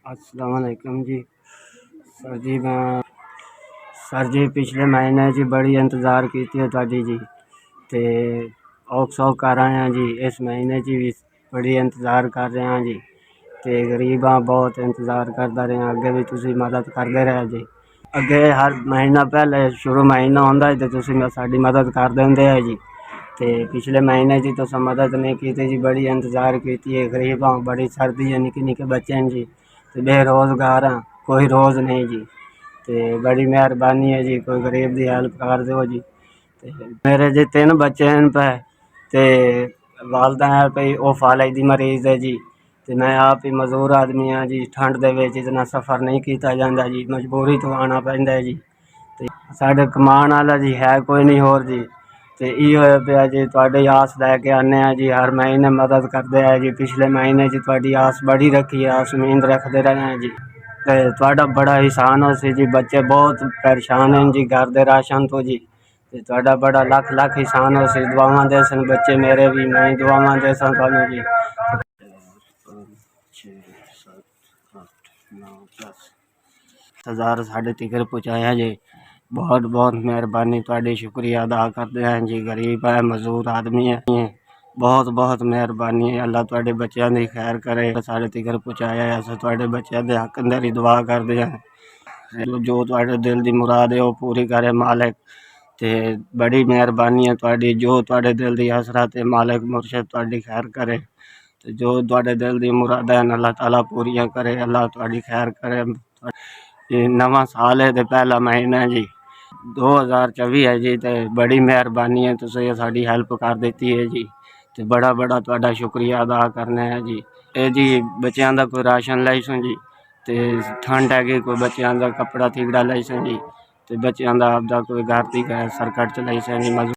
अस्सलाम वालेकुम जी। मैं सर जी पिछले महीने जी बड़ी इंतज़ार की थी तुहाडी जी ते औख सौख कर आए हैं जी। इस महीने जी भी बड़ी इंतज़ार कर रहे हैं जी ते गरीब हाँ बहुत इंतज़ार करता रहा। अगे भी तुसी मदद करते रहे जी। अगे हर महीना पहले शुरू महीना आंदा तो तुसी साडी मदद कर देंदे है जी। ते पिछले महीने जी तुसा मदद नहीं की जी। बड़ी इंतज़ार की है। गरीब हाँ, बड़ी सर्दी है, निके निके बच्चे हैं जी ते बेरोज़गार हाँ, कोई रोज़ नहीं जी। ते बड़ी मेहरबानी है जी, कोई गरीब की हेल्प कर दो जी। ते मेरे जी 3 बच्चे हैं पे ते वालदा है भई वो फालज दी मरीज़ है जी। ते मैं आप ही मजदूर आदमी हाँ जी। ठंड दे विच इतना सफ़र नहीं किया जाता जी, मजबूरी तो आना पैंदा है जी। ते साडे कमान वाला जी है कोई नहीं होर जी। ते इहो पिया जी तुहाडी आस लैके आने जी, हर महीने मदद करते हैं जी। पिछले महीने जी तुहाडी आस बड़ी रखी है, आस उम्मीद रखते रहे हैं जी। ते तुहाडा बड़ा एहसान हो सी जी। बच्चे बहुत परेशान हैं जी घर दे राशन तो जी। ते तुहाडा बड़ा लख लख एहसान हो सी। दुआवां दे सन बच्चे मेरे भी, मैं दुआवां दे सन तुहानू जी। 1000 साढ़े तिकर पहुँचाया जी। बहुत बहुत मेहरबानी तुहाडी, शुक्रिया अदा करते हैं जी। गरीब है, मजदूर आदमी है, बहुत बहुत मेहरबानी है। अल्लाह तुहाडे बच्चों की खैर करे, साढ़े तिकर पहुँचाया है। अस तुहाडे बच्चों के हक अंदर ही दुआ करते हैं। जो तुहाडे दिल की मुराद है वो पूरी करे मालिक। ते बड़ी मेहरबानी है तुहाडी, जो तुहाडे दिल की हसरत है मालिक मुर्शद तुहाडी खैर करे। ते जो तुहाडे दिल की मुराद है अल्लाह ताला पूरियां करे, अल्लाह तुहाडी खैर करे। ये नवा साल है ते पहला महीना है जी, 2024 है जी। ते बड़ी मेहरबानी है, तुसीं साडी हेल्प कर देती है जी। ते बड़ा बड़ा तुहाडा शुक्रिया अदा करने है जी। ए जी बच्चों का कोई राशन लाई सुन जी। ते ठंड है कि कोई बच्चों का कपड़ा थिगड़ा लाई सुन जी। ते बच्चों का आपदा कोई घर की सरकट चलाई सन जी।